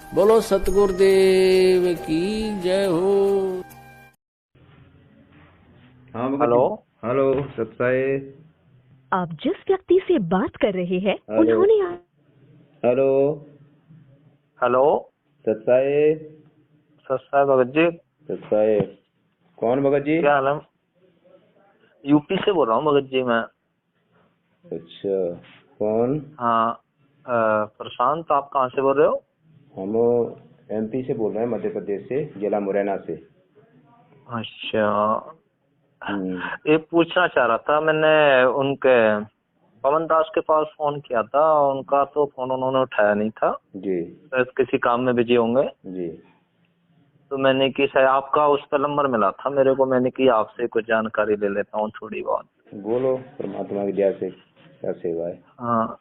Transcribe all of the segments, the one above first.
बोलो सतगुरुदेव की जय हो। हाँ भगत हेलो। जी। हेलो सत्साए। आप जिस व्यक्ति से बात कर रहे हैं हेलो उन्होंने हेलो हेलो। सत्साए। सत साहब भगत जी। सत्साए। कौन भगत जी? क्या हाल है? यूपी से बोल रहा हूँ भगत जी मैं। अच्छा, कौन? हाँ। प्रशांत, आप कहाँ से बोल रहे हो? हम एमपी से बोल रहे हैं, मध्य प्रदेश से, जिला मुरैना से। अच्छा। हम्म। ये पूछना चाह रहा था मैंने, उनके पवन दास के पास फोन किया था, उनका तो फोन उन्होंने उठाया नहीं था, जी शायद किसी काम में बिजी होंगे। जी। तो मैंने कि शायद आपका उस पर नंबर मिला था मेरे को, मैंने कि आपसे कुछ जानकारी ले लेता हूँ थोड़ी बहुत। बोलो, परमात्मा की दया से क्या सेवा है। हाँ।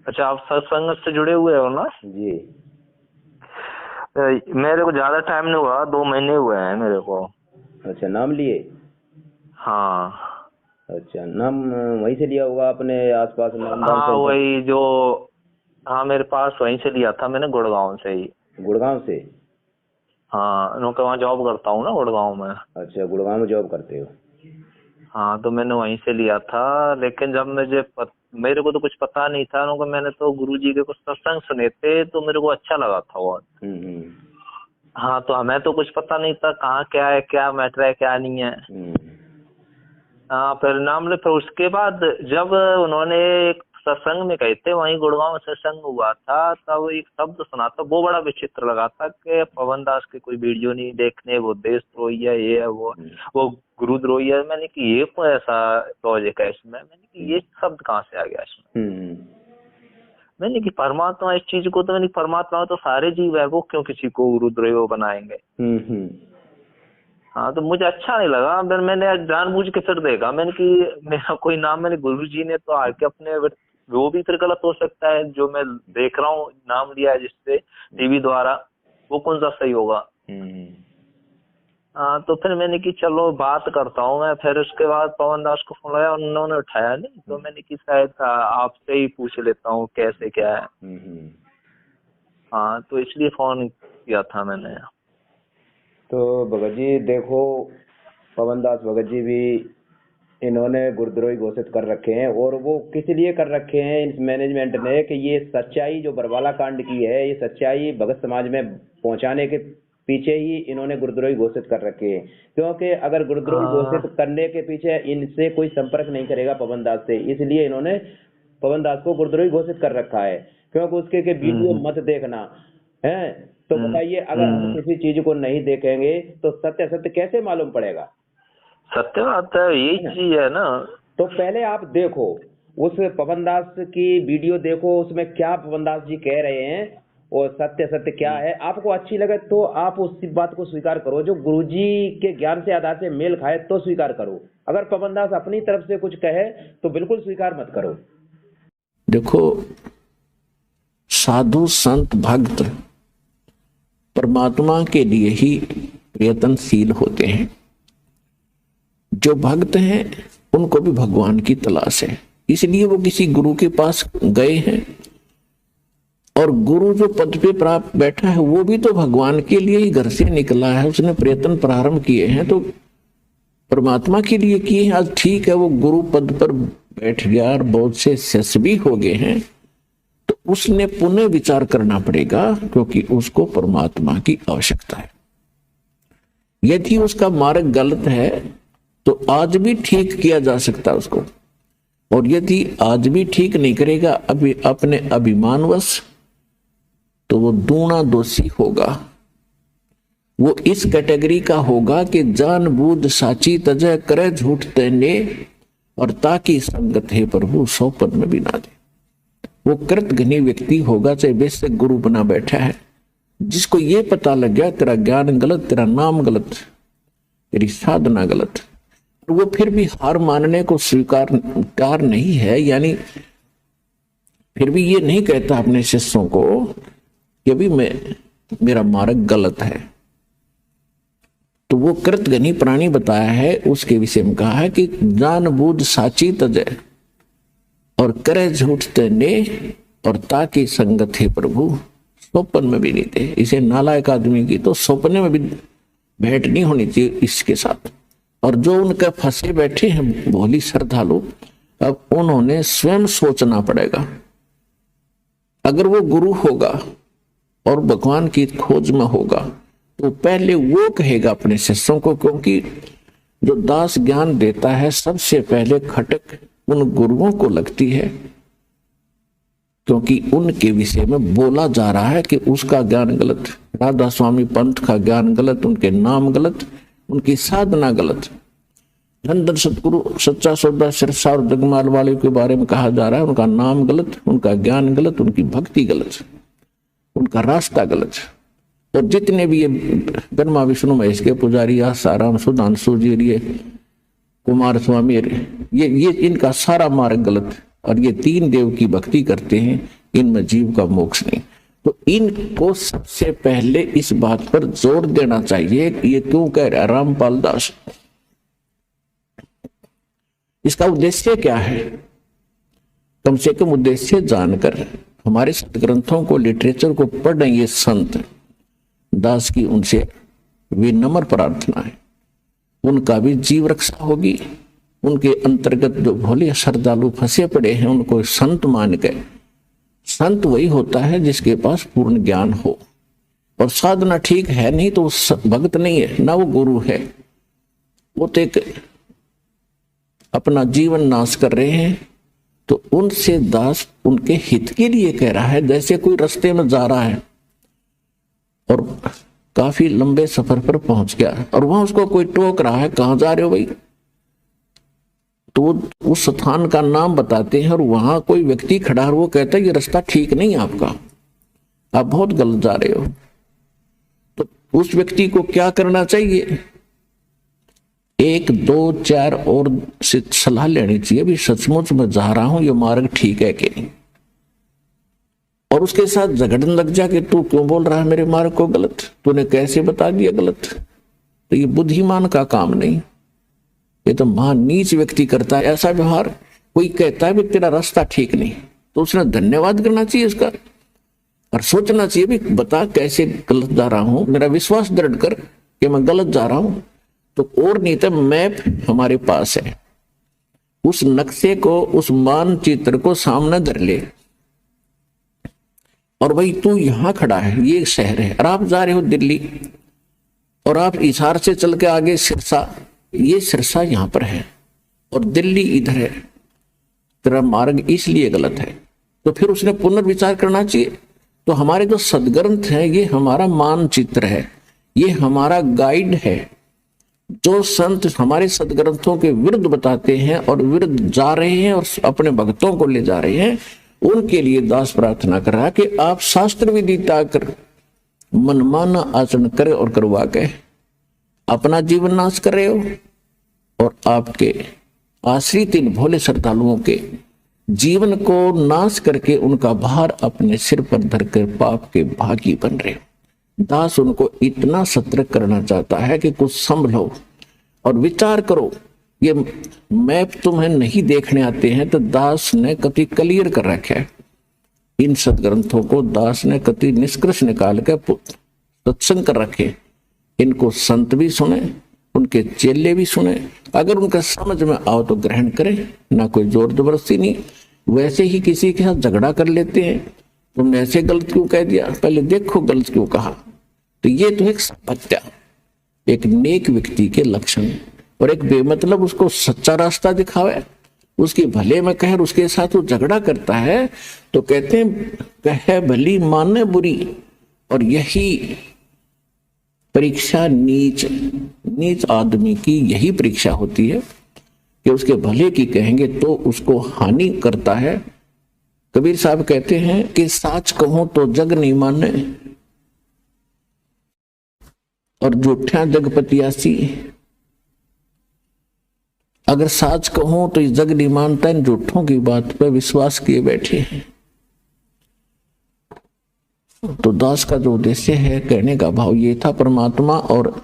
अच्छा, आप सत्संग से जुड़े हुए हो ना? जी। मेरे को ज्यादा टाइम नहीं हुआ, 2 महीने हुए हैं मेरे को। अच्छा, नाम लिए? हाँ। अच्छा, नाम वहीं से लिया होगा आपने, आसपास नामदान हाँ सेंटर? वही जो, हाँ मेरे पास वहीं से लिया था मैंने, गुड़गांव से ही। गुड़गांव से? हाँ, क्योंकि वहाँ जॉब करता हूँ ना गुड़गांव में। अच्छा, गुड़गांव में जॉब करते हो? हाँ, तो मैंने वहीं से लिया था, लेकिन जब मेरे को तो कुछ पता नहीं था, क्योंकि मैंने तो गुरुजी के कुछ सत्संग सुने थे, तो मेरे को अच्छा लगा था वो। हम्म। हाँ, तो हमें तो कुछ पता नहीं था कहाँ क्या है, क्या मैटर है, क्या नहीं है। हाँ, फिर नाम ले, फिर उसके बाद जब उन्होंने एक सत्संग में कहे थे, वहीं गुड़गांव में सत्संग हुआ था, तब एक शब्द सुना था, वो बड़ा विचित्र लगा था कि पवन दास के कोई वीडियो नहीं देखने, वो देशद्रोही है, ये है वो गुरुद्रोही है। मैंने कि ये कोई ऐसा लॉजिक है इसमें, मैंने कि ये शब्द कहाँ से आ गया इसमें। मैंने कि परमात्मा, इस चीज को तो मैंने, परमात्मा तो सारे जीव है, वो क्यों किसी को गुरुद्रोही बनाएंगे। हाँ, तो मुझे अच्छा नहीं लगा, फिर मैंने जानबूझ के फिर देखा, मैंने कि मेरा कोई नाम, मैंने गुरुजी ने तो आके अपने, वो भी फिर गलत हो सकता है, जो मैं देख रहा हूँ नाम लिया है जिससे टीवी द्वारा, वो कौन सा सही होगा। हाँ, तो फिर मैंने कि चलो बात करता हूँ मैं। फिर उसके बाद पवन दास को फोन लगाया, उन्होंने उठाया नहीं, तो मैंने कि शायद आपसे ही पूछ लेता हूँ कैसे क्या है। हाँ, तो इसलिए फोन किया था मैंने। तो भगत जी देखो, पवन दास भगत जी भी इन्होंने गुरुद्रोही घोषित कर रखे हैं, और वो किस लिए कर रखे हैं इस मैनेजमेंट ने, कि ये सच्चाई जो बरवाला कांड की है, ये सच्चाई भगत समाज में पहुंचाने के पीछे ही इन्होंने गुरुद्रोही घोषित कर रखे हैं। क्योंकि अगर गुरुद्रोही घोषित करने के पीछे इनसे कोई संपर्क नहीं करेगा पवन दास से, इसलिए इन्होंने पवन दास को गुरुद्रोही घोषित कर रखा है। क्योंकि उसके के वीडियो मत देखना है। तो बताइए, अगर हम किसी चीज को नहीं देखेंगे तो सत्य सत्य कैसे मालूम पड़ेगा? सत्य बात है, यही चीज है ना। तो पहले आप देखो, उस पवन दास की वीडियो देखो, उसमें क्या पवन दास जी कह रहे हैं और सत्य सत्य क्या है। आपको अच्छी लगे तो आप उस बात को स्वीकार करो, जो गुरुजी के ज्ञान से आधार से मेल खाए तो स्वीकार करो। अगर पवन दास अपनी तरफ से कुछ कहे तो बिल्कुल स्वीकार मत करो। देखो, साधु संत भक्त परमात्मा के लिए ही प्रयत्नशील होते हैं। जो भक्त हैं उनको भी भगवान की तलाश है, इसलिए वो किसी गुरु के पास गए हैं। और गुरु जो पद पे प्राप्त बैठा है वो भी तो भगवान के लिए ही घर से निकला है, उसने प्रयत्न प्रारंभ किए हैं तो परमात्मा के लिए किए हैं। आज ठीक है, वो गुरु पद पर बैठ गया और बहुत से शिष्य भी हो गए हैं, तो उसने पुनः विचार करना पड़ेगा, क्योंकि उसको परमात्मा की आवश्यकता है। यदि उसका मार्ग गलत है तो आज भी ठीक किया जा सकता है उसको, और यदि आज भी ठीक नहीं करेगा अभी अपने अभिमानवश, तो वो दूना दोषी होगा। वो इस कैटेगरी का होगा कि जानबूझ साची तजय करे झूठ तने, और ताकि संगत है प्रभु सौपन में भी ना दे। वो कृतघ्नी व्यक्ति होगा, चाहे वैसे गुरु बना बैठा है, जिसको ये पता लग गया तेरा ज्ञान गलत, तेरा नाम गलत, तेरी साधना गलत, वो फिर भी हार मानने को स्वीकार नहीं है, यानी फिर भी ये नहीं कहता अपने शिष्यों को कि अभी मेरा मार्ग गलत है, तो वो कृतघ्नी प्राणी बताया है। उसके विषय में कहा है कि जानबूझ साची तजय और करे झूठ तने, और ताकि संगत है प्रभु स्वप्न में भी नहीं थे। इसे नालायक आदमी की तो स्वप्न में भी भेंट नहीं होनी चाहिए इसके साथ। और जो उनके फंसे बैठे हैं भोली श्रद्धालु, अब उन्होंने स्वयं सोचना पड़ेगा। अगर वो गुरु होगा और भगवान की खोज में होगा तो पहले वो कहेगा अपने शिष्यों को, क्योंकि जो दास ज्ञान देता है सबसे पहले खटक उन गुरुओं को लगती है, क्योंकि उनके विषय में बोला जा रहा है कि उसका ज्ञान गलत, राधा स्वामी पंथ का ज्ञान गलत, उनके नाम गलत, उनकी साधना गलत। धन सतगुरु सच्चा सौदा सिरसा और जगमाल वाले के बारे में कहा जा रहा है, उनका नाम गलत, उनका ज्ञान गलत, उनकी भक्ति गलत, उनका रास्ता गलत। और जितने भी ये ब्रह्मा विष्णु महेश के पुजारी, आसाराम सुधांशु जी, ये कुमार स्वामी, ये इनका सारा मार्ग गलत। और ये 3 देव की भक्ति करते हैं, इनमें जीव का मोक्ष नहीं। तो इनको सबसे पहले इस बात पर जोर देना चाहिए। ये क्यों कह रहा रामपाल दास, इसका उद्देश्य क्या है? कम से कम उद्देश्य जानकर हमारे सदग्रंथों को, लिटरेचर को पढ़ रहे ये संत दास की उनसे विनम्र प्रार्थना है, उनका भी जीव रक्षा होगी। उनके अंतर्गत जो भोले श्रद्धालु फंसे पड़े हैं उनको संत मान के, संत वही होता है जिसके पास पूर्ण ज्ञान हो। और साधना ठीक है नहीं तो भक्त नहीं है, ना वो गुरु है, वो तो एक अपना जीवन नाश कर रहे हैं। तो उनसे दास उनके हित के लिए कह रहा है। जैसे कोई रास्ते में जा रहा है और काफी लंबे सफर पर पहुंच गया और वहां उसको कोई टोक रहा है, कहां जा रहे हो भाई, तो उस स्थान का नाम बताते हैं और वहां कोई व्यक्ति खड़ा है, वो कहता है ये रास्ता ठीक नहीं आपका, आप बहुत गलत जा रहे हो। तो उस व्यक्ति को क्या करना चाहिए? 1, 2, 4 और से सलाह लेनी चाहिए, भी सचमुच मैं जा रहा हूं, ये मार्ग ठीक है कि नहीं। और उसके साथ झगड़ने लग जा कि तू क्यों बोल रहा है मेरे मार्ग को गलत, तूने कैसे बता दिया गलत। तो ये बुद्धिमान का काम नहीं, ये तो महान नीच व्यक्ति करता है ऐसा व्यवहार। कोई कहता है भी तेरा रास्ता ठीक नहीं, तो उसने धन्यवाद करना चाहिए इसका और सोचना चाहिए भी बता कैसे गलत जा रहा हूं, मेरा विश्वास दृढ़ कर कि मैं गलत जा रहा हूं। तो और नहीं तो मैप हमारे पास है, उस नक्शे को, उस मानचित्र को सामने धर ले और भाई तू यहां खड़ा है, ये शहर है और आप जा रहे हो दिल्ली, और आप हिसार से चल के आगे सिरसा, ये सिरसा यहां पर है और दिल्ली इधर है, तेरा मार्ग इसलिए गलत है। तो फिर उसने पुनर्विचार करना चाहिए। तो हमारे जो सदग्रंथ है ये हमारा मानचित्र है, ये हमारा गाइड है। जो संत हमारे सदग्रंथों के विरुद्ध बताते हैं और विरुद्ध जा रहे हैं और अपने भक्तों को ले जा रहे हैं, उनके लिए दास प्रार्थना कर रहा है कि आप शास्त्र विधि कर मनमाना आचरण करे और करवा के अपना जीवन नाश कर रहे हो और आपके आश्रित इन भोले श्रद्धालुओं के जीवन को नाश करके उनका भार अपने सिर पर धरकर पाप के भागी बन रहे हो। दास उनको इतना सतर्क करना चाहता है कि कुछ संभलो और विचार करो। ये मैप तुम्हें नहीं देखने आते हैं तो दास ने कति क्लियर कर रखा है। इन सदग्रंथों को दास ने कति निष्कर्ष निकाल के सत्संग कर रखे। इनको संत भी सुने, उनके चेले भी सुने, अगर उनका समझ में आओ तो ग्रहण करें, ना कोई जोर जबरदस्ती नहीं। वैसे ही किसी के साथ झगड़ा कर लेते हैं, तुमने ऐसे गलत क्यों कह दिया, पहले देखो गलत क्यों कहा। तो ये तो एक सत्या, एक नेक व्यक्ति के लक्षण। और एक बेमतलब उसको सच्चा रास्ता दिखावे, उसके भले में कहे, उसके साथ वो झगड़ा करता है तो कहते हैं कहे भली माने बुरी। और यही परीक्षा नीच आदमी की यही परीक्षा होती है कि उसके भले की कहेंगे तो उसको हानि करता है। कबीर साहब कहते हैं कि साच कहूं तो जग नहीं माने और झूठा जगपतियासी। अगर साच कहूं तो इस जग नहीं मानता, इन झूठों की बात पर विश्वास किए बैठे हैं। तो दास का जो उद्देश्य है, कहने का भाव ये था, परमात्मा और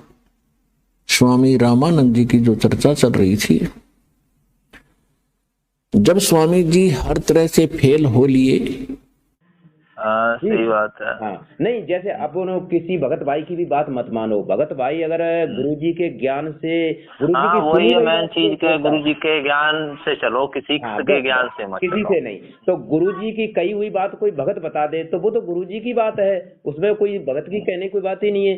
स्वामी रामानंद जी की जो चर्चा चल रही थी, जब स्वामी जी हर तरह से फेल हो लिए, हाँ, सही बात है। हाँ, नहीं जैसे अब उन्होंने किसी भगत भाई की भी बात मत मानो। भगत भाई अगर गुरुजी के ज्ञान से, गुरुजी हाँ, की वही सुनी है हुई मेन बात चीज को के, चलता गुरु है। जी के ज्ञान से चलो, किसी हाँ, के ज्ञान से मत किसी चलो। से नहीं। तो गुरुजी की कही हुई बात कोई भगत बता दे तो वो तो गुरुजी की बात है, उसमें कोई भगत की कहने की कोई बात ही नहीं है,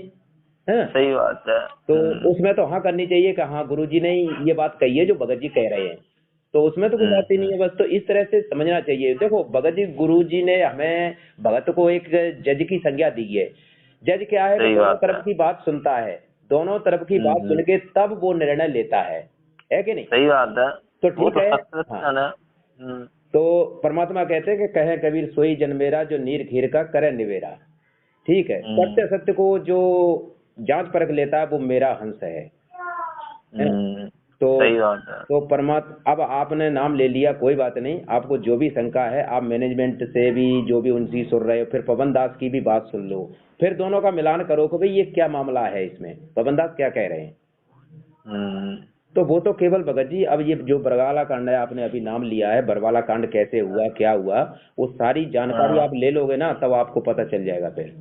हैं? सही बात है। तो उसमें तो हाँ करनी चाहिए कि हाँ गुरुजी ने ये बात कही है जो भगत जी कह रहे हैं, तो उसमें तो कोई बात ही नहीं है। बस तो इस तरह से समझना चाहिए। देखो भगत जी, गुरुजी ने हमें, भगत को एक जज की संज्ञा दी है। जज क्या है कि सही दोनों बात तरफ है। की बात सुनता है, दोनों तरफ की बात सुन के तब वो निर्णय लेता है कि नहीं? सही बात है। तो वो ठीक तो है। सत्य हाँ, है ना। तो परमात्मा कहते हैं कि कहे कबीर सोई जन मेरा, जो नीर खीर का करे निवेरा। ठीक है, सत्य सत्य को जो जांच परख लेता है वो मेरा हंस है। तो सही बात है। तो परमात्मा, अब आपने नाम ले लिया, कोई बात नहीं। आपको जो भी शंका है आप मैनेजमेंट से भी जो भी उनसे सुन रहे हो, फिर पवन दास की भी बात सुन लो, फिर दोनों का मिलान करो कि भाई ये क्या मामला है, इसमें पवन दास क्या कह रहे हैं। तो वो तो केवल भगत जी, अब ये जो बरवाला कांड है आपने अभी नाम लिया है, बरवाला कांड कैसे हुआ, क्या हुआ, वो सारी जानकारी आप ले लोगे ना, तब आपको पता चल जाएगा फिर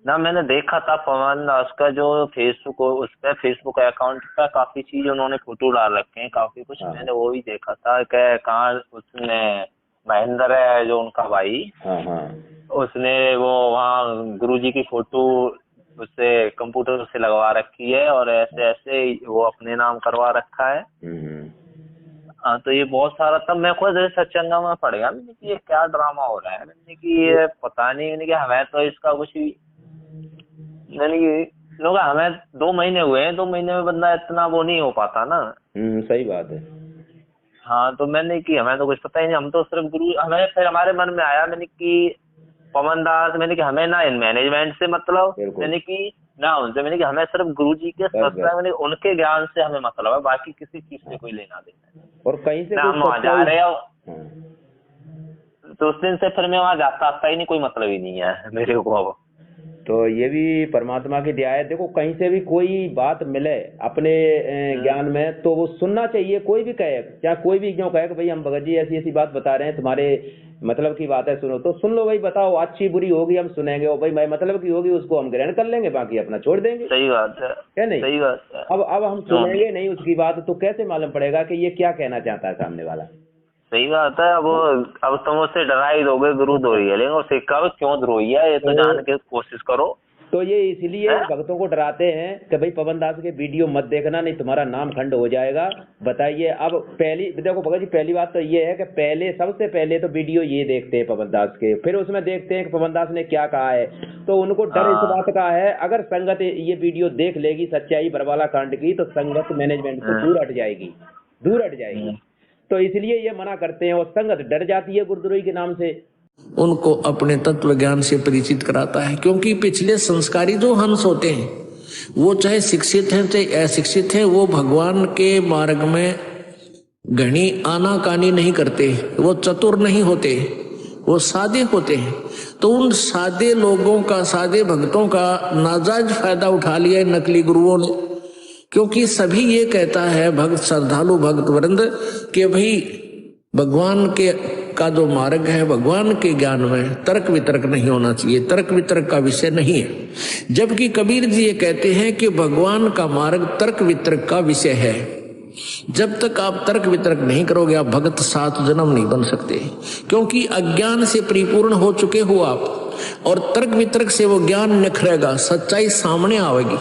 ना। मैंने देखा था पवन दास का जो फेसबुक, उस पे फेसबुक अकाउंट पे काफी चीज उन्होंने फोटो डाल रखे हैं, काफी कुछ। हाँ। मैंने वो भी देखा था कि कहाँ उसने, महेंद्र है जो उनका भाई, हाँ हाँ उसने वो वहाँ गुरुजी की फोटो उससे कंप्यूटर से लगवा रखी है और ऐसे ऐसे वो अपने नाम करवा रखा है। हाँ, तो ये बहुत सारा, तब मैं खुद सत्संग में पड़ गया। मैंने कि ये क्या ड्रामा हो रहा है, मैंने कि ये पता नहीं, मैंने कि हमें तो इसका कुछ भी, मैंने कि लोग, हमें 2 महीने हुए हैं, 2 महीने में बंदा इतना वो नहीं हो पाता ना। सही बात है। हाँ, तो मैंने कि हमें तो कुछ पता ही नहीं, हम तो सिर्फ गुरु, हमें फिर हमारे मन में आया, मैंने कि पवन दास, मैंने कि हमें ना इन मैनेजमेंट से मतलब, बिल्कुल। मैंने कि ना उनसे, मैंने कि हमें सिर्फ गुरुजी के सत्संग, मैंने उनके ज्ञान से हमें मतलब है, बाकी किसी चीज से कोई लेना देना नहीं। और कहीं से ना कोई हम वहाँ जा रहे हो, हाँ। तो उस दिन से फिर मैं वहाँ जाता आता ही नहीं, कोई मतलब ही नहीं है मेरे को अब। तो ये भी परमात्मा की दया है। देखो कहीं से भी कोई बात मिले अपने ज्ञान में, तो वो सुनना चाहिए। कोई भी कहे, चाहे कोई भी क्यों कहे कि भाई हम भगत जी ऐसी ऐसी बात बता रहे हैं, तुम्हारे मतलब की बात है, सुनो, तो सुन लो भाई, बताओ अच्छी बुरी होगी हम सुनेंगे, और भाई मैं मतलब की होगी उसको हम ग्रहण कर लेंगे, बाकी अपना छोड़ देंगे। सही बात है, नहीं? सही बात है। अब हम सुनेंगे नहीं उसकी बात, तो कैसे मालूम पड़ेगा कि ये क्या कहना चाहता है सामने वाला। सही बात है। अब तुम उससे डरा ही दोगे, गुरु द्रोही है, लेकिन उससे कब क्यों द्रोही है ये तो जान के कोशिश करो। तो ये इसलिए भक्तों को डराते हैं कि भाई पवन दास के वीडियो मत देखना, नहीं तुम्हारा नाम खंड हो जाएगा। बताइए, अब पहली देखो भगत जी, पहली बात तो ये है कि पहले, सबसे पहले तो वीडियो ये देखते हैं पवन दास के, फिर उसमें देखते हैं कि पवन दास ने क्या कहा है। तो उनको डर इस बात का है, अगर संगत ये वीडियो देख लेगी सच्चाई बरवाला कांड की, तो संगत मैनेजमेंट से दूर हट जाएगी, दूर हट जाएगी। तो इसलिए ये मना करते हैं, और संगत डर जाती है गुरुद्रोही के नाम से। उनको अपने तत्व ज्ञान से परिचित कराता है, क्योंकि पिछले संस्कारी जो हंस होते हैं, वो चाहे शिक्षित हैं चाहे अशिक्षित हैं, वो भगवान के मार्ग में घनी आनाकानी नहीं करते, वो चतुर नहीं होते, वो सादे होते हैं। तो उन सादे लोगों का, सादे भक्तों का नाजायज फायदा उठा लिया नकली गुरुओं ने, क्योंकि सभी ये कहता है भक्त, श्रद्धालु भक्त वृंद, कि भाई भगवान के का जो मार्ग है, भगवान के ज्ञान में तर्क वितर्क नहीं होना चाहिए, तर्क वितर्क का विषय नहीं है। जबकि कबीर जी ये कहते हैं कि भगवान का मार्ग तर्क वितर्क का विषय है। जब तक आप तर्क वितर्क नहीं करोगे, आप भगत 7 जन्म नहीं बन सकते, क्योंकि अज्ञान से परिपूर्ण हो चुके हो आप, और तर्क वितर्क से वो ज्ञान निखरेगा, सच्चाई सामने आएगी।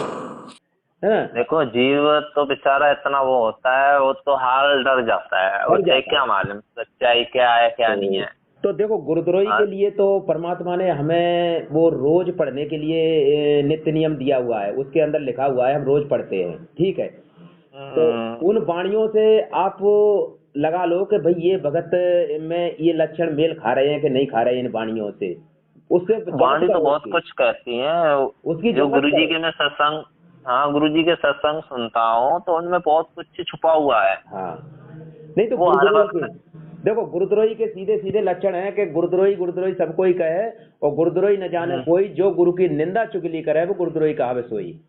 देखो जीव तो बेचारा इतना वो होता है, वो तो हाल डर जाता है, उसे क्या मालूम सच्चाई क्या है क्या नहीं है। तो देखो गुरुद्रोही के लिए तो परमात्मा ने हमें वो रोज पढ़ने के लिए नित्य नियम दिया हुआ है, उसके अंदर लिखा हुआ है हम रोज पढ़ते हैं, ठीक है। तो उन वाणियों से आप लगा लो कि भाई ये भगत में ये लक्षण मेल खा रहे हैं कि नहीं खा रहे हैं इन वाणियों से। उससे वाणी तो बहुत कुछ कहती है उसकी, जो गुरुजी के मैं सत्संग, हाँ गुरुजी के सत्संग सुनता हूँ, तो उनमें बहुत कुछ छुपा हुआ है। हाँ, नहीं तो वो हर वक्त, देखो गुरुद्रोही के सीधे सीधे लक्षण है कि गुरुद्रोही सबको ही कहे, और गुरुद्रोही न जाने कोई, जो गुरु की निंदा चुगली करे वो गुरुद्रोही कहावे सोई।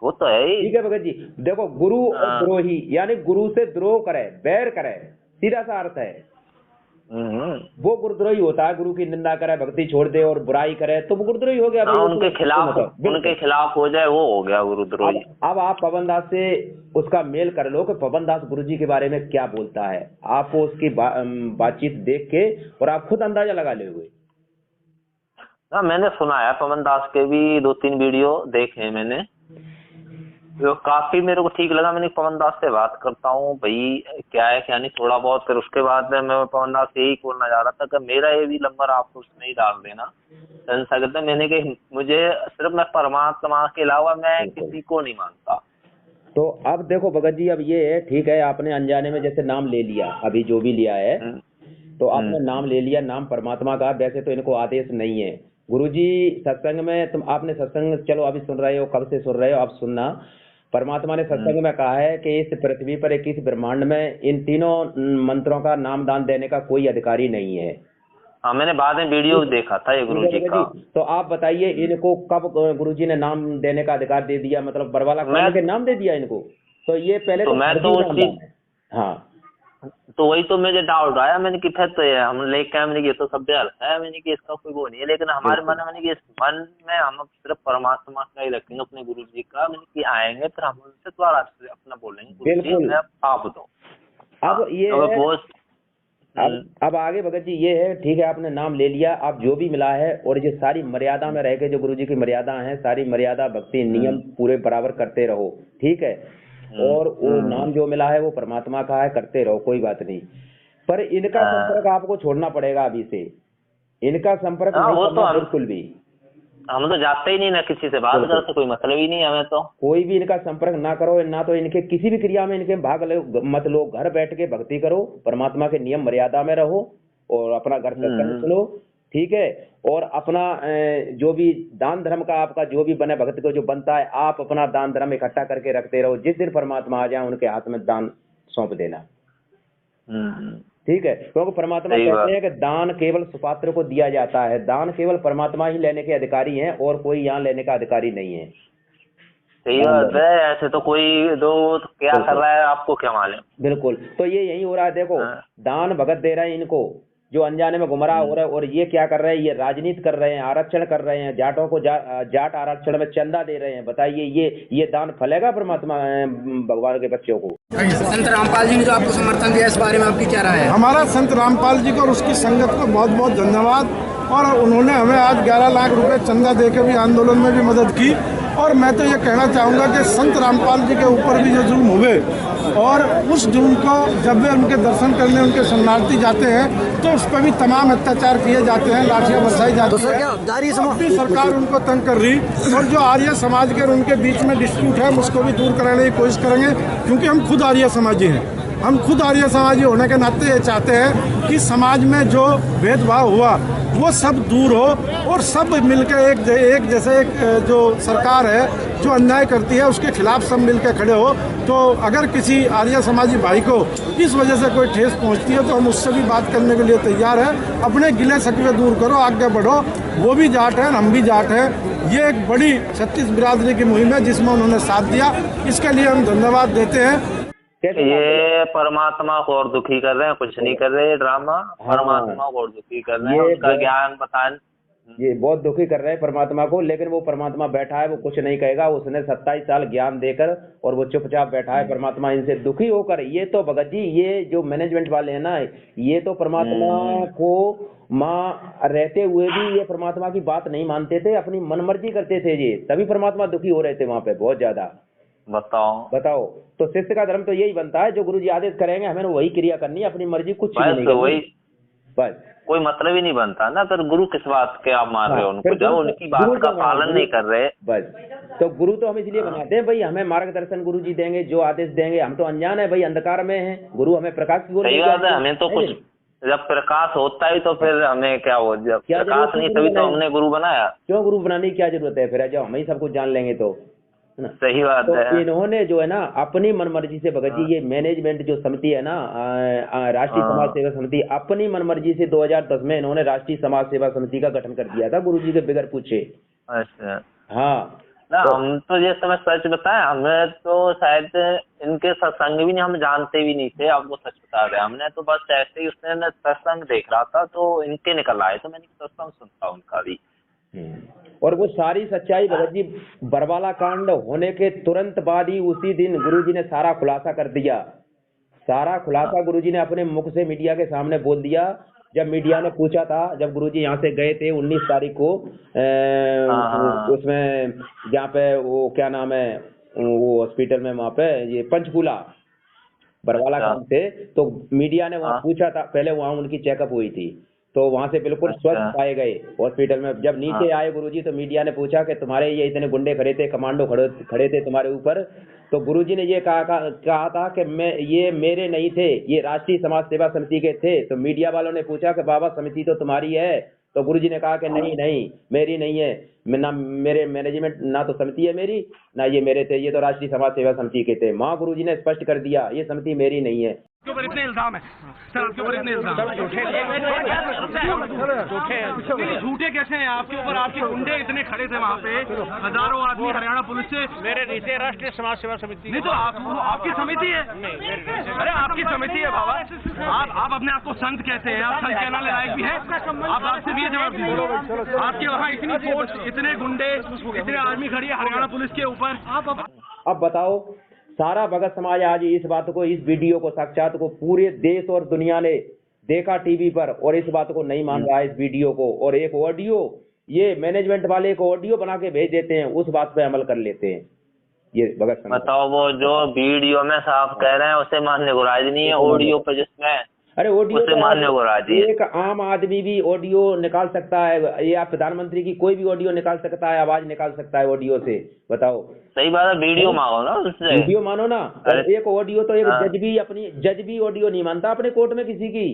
वो तो है ही। ठीक है भगत जी, देखो गुरु और द्रोही, यानी गुरु से द्रोह करे, बैर करे, सीधा सा अर्थ है। वो गुरुद्रोही होता है। गुरु की निंदा करे, भक्ति छोड़ दे और बुराई करे तो वो गुरुद्रोही हो गया। हाँ, उनके खिलाफ हो जाए वो हो गया गुरुद्रोही। अब आप पवन दास से उसका मेल कर लो कि पवन दास गुरुजी के बारे में क्या बोलता है। आप उसकी बातचीत देख के और आप खुद अंदाजा लगा लोगे। हाँ, मैंने सुना है पवन दास के भी 2-3 वीडियो देखे हैं मैंने, जो काफी मेरे को ठीक लगा। मैंने पवन दास से बात करता हूँ भाई क्या है क्या नहीं थोड़ा बहुत, फिर उसके बाद मैं पवन दास से यही बोलना चाह रहा था कि मेरा ये भी नंबर आप उसमें ही डाल देना संसद। मैंने कहा मुझे सिर्फ मैं परमात्मा के अलावा मैं किसी को नहीं मानता। तो अब देखो भगत जी, अब ये है ठीक है, आपने अनजाने में जैसे नाम ले लिया, अभी जो भी लिया है तो आपने नाम ले लिया, नाम परमात्मा का। वैसे तो इनको आदेश नहीं है। गुरुजी सत्संग में आपने सत्संग चलो अभी सुन रहे हो, कब से सुन रहे हो आप सुनना। परमात्मा ने सत्संग में कहा है कि इस पृथ्वी पर 21 ब्रह्मांड में इन तीनों मंत्रों का नाम दान देने का कोई अधिकारी नहीं है। हाँ, मैंने बाद में वीडियो देखा था ये गुरुजी का। तो आप बताइए इनको कब गुरुजी ने नाम देने का अधिकार दे दिया, मतलब बरवाला खान के नाम दे दिया इनको? तो ये पहले तो मैं तो उसी हाँ तो वही तो मुझे डाउट आया। मैंने कि फिर तो हम लेके मैंने कि तो सब है, मैंने कि इसका कोई वो नहीं है। लेकिन हमारे मन में कि इस मन में हम सिर्फ परमात्मा का ही रखेंगे, अपने गुरु जी का। मैंने कि आएंगे फिर हम उनसे द्वारा अपना बोलेंगे गुरुजी आप दो। अब ये अब आगे भगत जी ये है ठीक है, आपने नाम ले लिया, आप जो भी मिला है और ये सारी मर्यादा में रह के जो गुरुजी की मर्यादा है, सारी मर्यादा भक्ति नियम पूरे बराबर करते रहो, ठीक है। और वो नाम जो मिला है वो परमात्मा का है, करते रहो, कोई बात नहीं। पर इनका संपर्क आपको छोड़ना पड़ेगा अभी से। इनका संपर्क नहीं करना बिल्कुल भी। हम तो जाते ही नहीं ना किसी से बात करते, कोई मतलब ही नहीं हमें तो। कोई भी इनका संपर्क ना करो, ना तो इनके किसी भी क्रिया में इनके भाग मत लो। घर बैठ के भक्ति करो, परमात्मा के नियम मर्यादा में रहो और अपना घर सत्संग सुनो, ठीक है। और अपना जो भी दान धर्म का आपका जो भी बने भक्त को जो बनता है, आप अपना दान धर्म इकट्ठा करके रखते रहो। जिस दिन परमात्मा आ जाए उनके हाथ में दान सौंप देना, ठीक है। क्योंकि परमात्मा कहते हैं कि दान केवल सुपात्र को दिया जाता है। दान केवल परमात्मा ही लेने के अधिकारी हैं और कोई यहाँ लेने का अधिकारी नहीं है। सही बात है। ऐसे तो कोई दो क्या कर रहा है आपको क्या मालूम। बिल्कुल, तो ये यही हो रहा है। देखो दान भगत दे रहे हैं इनको, जो अनजाने में गुमराह हो रहा है। और ये क्या कर रहे हैं, ये राजनीति कर रहे हैं, आरक्षण कर रहे हैं, जाटों को जाट आरक्षण में चंदा दे रहे हैं। बताइए ये दान फलेगा परमात्मा भगवान के बच्चों को? संत रामपाल जी ने जो आपको समर्थन दिया, इस बारे में आपकी क्या राय है? हमारा संत रामपाल जी को और उसकी संगत को बहुत बहुत धन्यवाद। और उन्होंने हमें आज 11 लाख रुपए चंदा देकर भी आंदोलन में भी मदद की। और मैं तो ये कहना चाहूँगा कि संत रामपाल जी के ऊपर भी जो जुल्म हुए और उस जुल्म को जब वे उनके दर्शन करने उनके शरणार्थी जाते हैं तो उस पर भी तमाम अत्याचार किए जाते हैं, लाठियाँ बरसाई जाती हैं। अपनी सरकार उनको तंग कर रही। और जो आर्य समाज के उनके बीच में डिस्प्यूट है उसको भी दूर कराने की कोशिश करेंगे, क्योंकि हम खुद आर्य समाजी हैं। हम खुद आर्य समाजी होने के नाते ये चाहते हैं कि समाज में जो भेदभाव हुआ वो सब दूर हो और सब मिलकर एक जैसे एक जो सरकार है जो अन्याय करती है उसके खिलाफ सब मिलकर खड़े हो। तो अगर किसी आर्य समाजी भाई को इस वजह से कोई ठेस पहुंचती है तो हम उससे भी बात करने के लिए तैयार हैं। अपने गिले शिकवे दूर करो, आगे बढ़ो। वो भी जाट हैं, हम भी जाट हैं। ये एक बड़ी 36 बिरादरी की मुहिम है जिसमें उन्होंने साथ दिया, इसके लिए हम धन्यवाद देते हैं। ये परमात्मा को और दुखी कर रहे हैं, कुछ नहीं कर रहे ड्रामा। परमात्मा को और दुखी कर रहे हैं, उसका ज्ञान बताएं। ये बहुत दुखी कर रहे हैं परमात्मा को, लेकिन वो परमात्मा बैठा है, वो कुछ नहीं कहेगा। उसने 27 साल ज्ञान देकर और वो चुपचाप बैठा है। परमात्मा इनसे दुखी होकर, ये तो भगत जी ये जो मैनेजमेंट वाले हैं ना, ये तो परमात्मा को माँ रहते हुए भी ये परमात्मा की बात नहीं मानते थे, अपनी मनमर्जी करते थे। ये तभी परमात्मा दुखी हो रहे थे वहां पे बहुत ज्यादा। बताओ तो शिष्य का धर्म तो यही बनता है, जो गुरुजी आदेश करेंगे हमें वही क्रिया करनी है, अपनी मर्जी कुछ नहीं करनी। बस कोई मतलब ही नहीं बनता ना। फिर गुरु किस बात के आप मान रहे हो उनको, जब उनकी बात का पालन नहीं कर रहे। बस तो गुरु तो हम इसलिए बनाते हैं भाई, हमें मार्गदर्शन गुरुजी देंगे, जो आदेश देंगे। हम तो अनजान है भाई, अंधकार में है, गुरु हमें प्रकाश की सही बात है। हमें तो कुछ जब प्रकाश होता ही तो फिर हमें क्या हो, जब प्रकाश नहीं तभी तो हमने गुरु बनाया। क्यों गुरु बनाने की क्या जरूरत है फिर, जब हम ही सब कुछ जान लेंगे तो सही बात तो है। इन्होंने जो है ना अपनी मनमर्जी से भगत जी, ये मैनेजमेंट जो समिति है ना राष्ट्रीय समाज सेवा समिति, अपनी मनमर्जी से 2010 में इन्होंने राष्ट्रीय समाज सेवा समिति का गठन कर दिया था गुरुजी के बगैर पूछे। अच्छा। हाँ, ना हम तो जैसे मैं सच बताएं, हमें तो शायद इनके सत्संग भी नहीं, हम जानते भी नहीं थे। आपको सच बता रहे, हमने तो बस ऐसे ही उसने सत्संग देख रहा था तो इनके निकल आए, तो मैंने सत्संग सुनता उनका भी। और वो सारी सच्चाई भगत जी बरवाला कांड होने के तुरंत बाद ही उसी दिन गुरुजी ने सारा खुलासा कर दिया। सारा खुलासा गुरुजी ने अपने मुख से मीडिया के सामने बोल दिया। जब मीडिया ने पूछा था, जब गुरुजी यहाँ से गए थे 19 तारीख को उसमें जहाँ पे वो क्या नाम है वो हॉस्पिटल में वहाँ पे ये पंचकूला बरवाला कांड थे, तो मीडिया ने वहाँ पूछा था। पहले वहाँ उनकी चेकअप हुई थी तो वहां से बिल्कुल स्वस्थ पाए गए हॉस्पिटल में। जब नीचे आए गुरुजी तो मीडिया ने पूछा कि तुम्हारे ये इतने गुंडे खड़े थे, कमांडो खड़े थे तुम्हारे ऊपर, तो गुरुजी ने ये कहा था कि ये मेरे नहीं थे, ये राष्ट्रीय समाज सेवा समिति के थे। तो मीडिया वालों ने पूछा कि बाबा समिति तो तुम्हारी है, तो गुरुजी ने कहा कि नहीं मेरी नहीं है, ना मेरे मैनेजमेंट, ना तो समिति है मेरी, ना ये मेरे थे, ये तो राष्ट्रीय समाज सेवा समिति के थे। माँ गुरुजी ने स्पष्ट कर दिया ये समिति मेरी नहीं है। आपके ऊपर इतने इल्जाम है सर, आपके ऊपर इतने इल्जाम झूठे कैसे हैं आपके ऊपर? आपके गुंडे इतने खड़े थे वहाँ पे, हजारों आदमी हरियाणा पुलिस से। मेरे नीचे राष्ट्रीय समाज सेवा समिति नहीं तो आपकी समिति है। अरे आपकी समिति है बाबा, आप अपने आप को संत कहते हैं, आप संत कहना लायक भी है? आप आपसे भी जवाब दीजिए। आपके वहाँ इतनी फोर्स, इतने गुंडे, इतने आर्मी खड़ी है हरियाणा पुलिस के ऊपर। अब बताओ, सारा भगत समाज आज इस बात को, इस वीडियो को, साक्षात को पूरे देश और दुनिया ने देखा टीवी पर, और इस बात को नहीं मान रहा है, इस वीडियो को। और एक ऑडियो, ये मैनेजमेंट वाले एक ऑडियो बना के भेज देते हैं, उस बात पे अमल कर लेते हैं ये भगत समाज। बताओ, वो जो वीडियो में साफ कह रहे हैं उसे मानने को राजी नहीं है, ऑडियो पे जिसमें अरे ऑडियो उसे मानने को राजी है। एक आम आदमी भी ऑडियो निकाल सकता है, ये आप प्रधानमंत्री की कोई भी ऑडियो निकाल सकता है, आवाज निकाल सकता है ऑडियो से। बताओ, सही बात है, वीडियो मांगो ना उससे, वीडियो मानो ना। और एक ऑडियो तो एक जज भी ऑडियो नहीं मानता अपने कोर्ट में किसी की।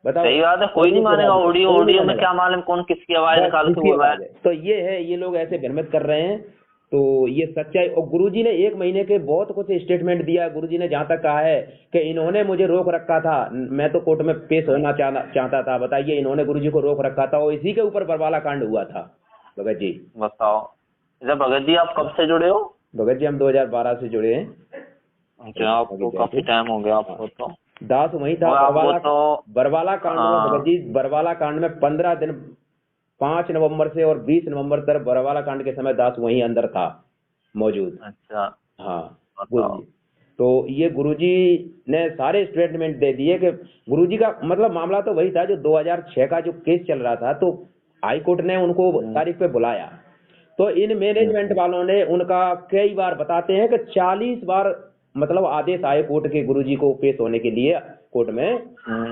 बताओ, सही बात है, कोई नहीं मानेगा ऑडियो में क्या मालूम कौन किसकी आवाज निकाल के बोल रहा है। तो ये है, ये लोग ऐसे भ्रमित कर रहे हैं। तो ये सच्चाई, और गुरुजी ने 1 महीने के बहुत कुछ स्टेटमेंट दिया। गुरुजी ने जहां तक कहा है कि इन्होंने मुझे रोक रखा था, मैं तो कोर्ट में पेश होना चाहता था। बताइए, इन्होंने गुरुजी को रोक रखा था, और इसी के ऊपर बरवाला कांड हुआ था। भगत जी बताओ, जब भगत जी आप कब से जुड़े हो? भगत जी हम 2012 से जुड़े हैं। अच्छा, आपको काफी टाइम हो गया। आपको तो दास वही था बरवाला कांड में। भगत जी बरवाला कांड में 15 दिन, 5 नवंबर से और 20 नवंबर तक बरवाला कांड के समय दास वहीं अंदर था मौजूद। अच्छा, हाँ गुरुजी। तो ये गुरुजी ने सारे स्टेटमेंट दे दिए कि गुरुजी का मतलब मामला तो वही था जो 2006 का जो केस चल रहा था, तो हाई कोर्ट ने उनको तारीख पे बुलाया। तो इन मैनेजमेंट वालों ने उनका कई बार बताते हैं कि 40 बार मतलब आदेश आए कोर्ट के गुरुजी को पेश होने के लिए कोर्ट में।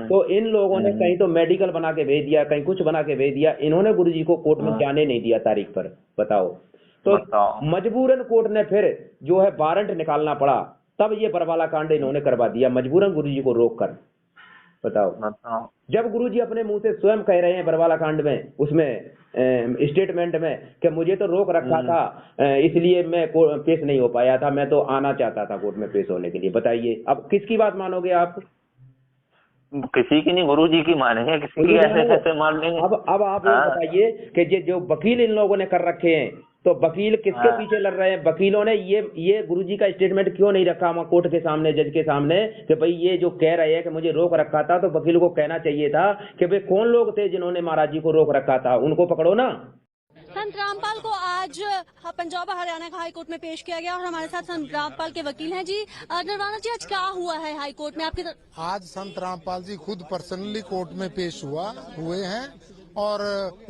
तो इन लोगों ने कहीं तो मेडिकल बना के भेज दिया, कहीं कुछ बना के भेज दिया, इन्होंने गुरुजी को कोर्ट में जाने नहीं दिया तारीख पर। बताओ, तो मजबूरन कोर्ट ने फिर जो है वारंट निकालना पड़ा, तब ये बरवाला कांड इन्होंने करवा दिया मजबूरन गुरुजी को रोक कर। बताओ, जब गुरुजी अपने मुंह से स्वयं कह रहे हैं बरवाला कांड में, उसमें स्टेटमेंट में कि मुझे तो रोक रखा था, इसलिए मैं पेश नहीं हो पाया था, मैं तो आना चाहता था कोर्ट में पेश होने के लिए। बताइए, अब किसकी बात मानोगे आप? किसी की नहीं, गुरुजी की मानेंगे, किसी की ऐसे मान लेंगे। अब आप बताइए कि जो वकील इन लोगों ने कर रखे हैं, तो वकील किसके पीछे लड़ रहे हैं? वकीलों ने ये गुरुजी का स्टेटमेंट क्यों नहीं रखा वहाँ कोर्ट के सामने, जज के सामने, कि भाई ये जो कह रहे हैं कि मुझे रोक रखा था, तो वकील को कहना चाहिए था कि भाई कौन लोग थे जिन्होंने महाराज जी को रोक रखा था, उनको पकड़ो ना। संत रामपाल को आज पंजाब और हरियाणा का हाई कोर्ट में पेश किया गया, और हमारे साथ संत रामपाल के वकील हैं। जी नरवाना जी, आज क्या हुआ है हाई कोर्ट में आपके? आज संत रामपाल जी खुद पर्सनली कोर्ट में पेश हुए हैं, और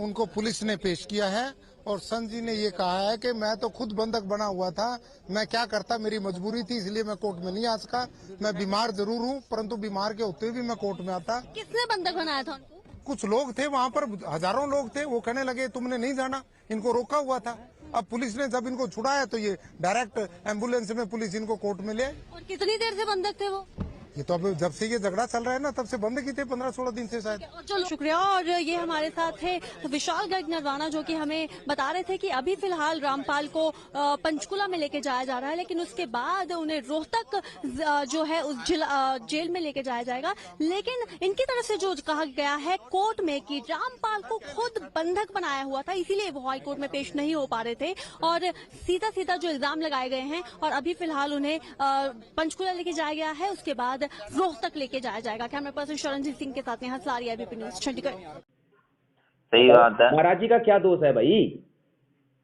उनको पुलिस ने पेश किया है। और संत जी ने ये कहा है कि मैं तो खुद बंधक बना हुआ था, मैं क्या करता, मेरी मजबूरी थी, इसलिए मैं कोर्ट में नहीं आ सका। मैं बीमार जरूर हूँ, परंतु बीमार के होते भी मैं कोर्ट में आता। किसने बंधक बनाया था उनको? कुछ लोग थे वहाँ पर, हजारों लोग थे, वो कहने लगे तुमने नहीं जाना, इनको रोका हुआ था। अब पुलिस ने जब इनको छुड़ाया तो ये डायरेक्ट एम्बुलेंस में पुलिस इनको कोर्ट में ले आई। और कितनी देर से बंधक थे वो? ये तो अब जब से ये झगड़ा चल रहा है ना तब से बंद की थे 15-16 दिन से शायद। चलो शुक्रिया। और ये हमारे साथ थे विशाल गर्ग नरवाना, जो कि हमें बता रहे थे कि अभी फिलहाल रामपाल को पंचकुला में लेके जाया जा रहा है, लेकिन उसके बाद उन्हें रोहतक जो है उस जेल में लेके जाया जाएगा। लेकिन इनकी तरफ से जो कहा गया है कोर्ट में कि रामपाल को खुद बंधक बनाया हुआ था, इसीलिए वो हाई कोर्ट में पेश नहीं हो पा रहे थे और सीधा सीधा जो इल्जाम लगाए गए हैं, और अभी फिलहाल उन्हें पंचकुला लेके जाया गया है, उसके बाद रोहतक लेके जाया जाएगा। कैमरा पर्सन शरणजीत सिंह के साथ यहाँ सारी एबीपी न्यूज चंडीगढ़। सही बात है। महाराज जी का क्या दोष है भाई,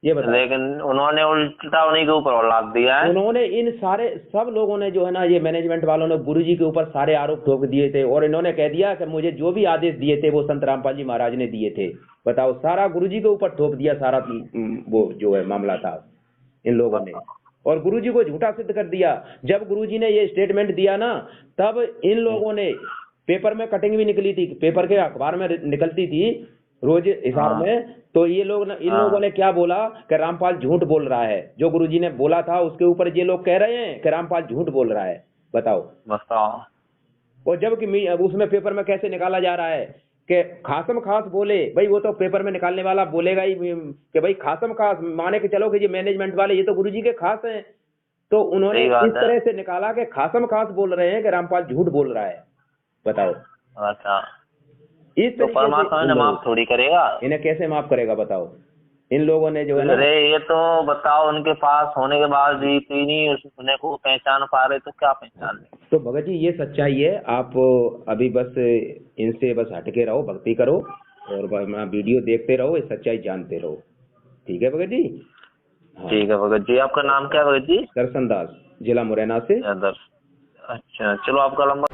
ये बताओ। लेकिन उन्होंने उल्टा उन्हीं के ऊपर और लाद दिया है। उन्होंने इन सारे सब लोगों ने जो है ना, ये मैनेजमेंट वालों ने गुरुजी के ऊपर सारे आरोप ठोक दिए थे और इन्होंने कह दिया कि मुझे जो भी आदेश दिए थे वो संत रामपाल जी महाराज ने दिए थे। बताओ, सारा गुरुजी के ऊपर ठोक दिया, सारा वो जो है मामला था इन लोगों ने, और गुरुजी को झूठा सिद्ध कर दिया। जब गुरुजी ने ये स्टेटमेंट दिया ना, तब इन लोगों ने पेपर में कटिंग भी निकली थी, पेपर के अखबार में निकलती थी रोज हिसाब में, तो ये लोग इन लोगों ने क्या बोला कि रामपाल झूठ बोल रहा है। जो गुरुजी ने बोला था उसके ऊपर ये लोग कह रहे हैं कि रामपाल झूठ बोल रहा है। बताओ। और जबकि उसमें पेपर में कैसे निकाला जा रहा है कि खासम खास बोले, भाई वो तो पेपर में निकालने वाला बोलेगा ही कि भाई खासम खास, माने कि चलो कि ये मैनेजमेंट वाले ये तो गुरुजी के खास हैं, तो उन्होंने इस तरह से निकाला कि खासम खास बोल रहे हैं कि रामपाल झूठ बोल रहा है। बताओ। अच्छा, इस तो परमात्मा ने माफ थोड़ी करेगा, इन्हें कैसे माफ करेगा बताओ। इन लोगों ने जो है ना, अरे ये तो बताओ, उनके पास होने के बाद भी नहीं उसने को पहचान पा रहे, तो क्या पहचान ले। तो भगत जी ये सच्चाई है। आप अभी बस इनसे बस हटके रहो, भक्ति करो और वीडियो देखते रहो, ये सच्चाई जानते रहो। ठीक है भगत जी? हाँ। ठीक है भगत जी। आपका नाम क्या है भगत जी? दर्शन दास, जिला मुरैना से। अच्छा, चलो आपका लंबा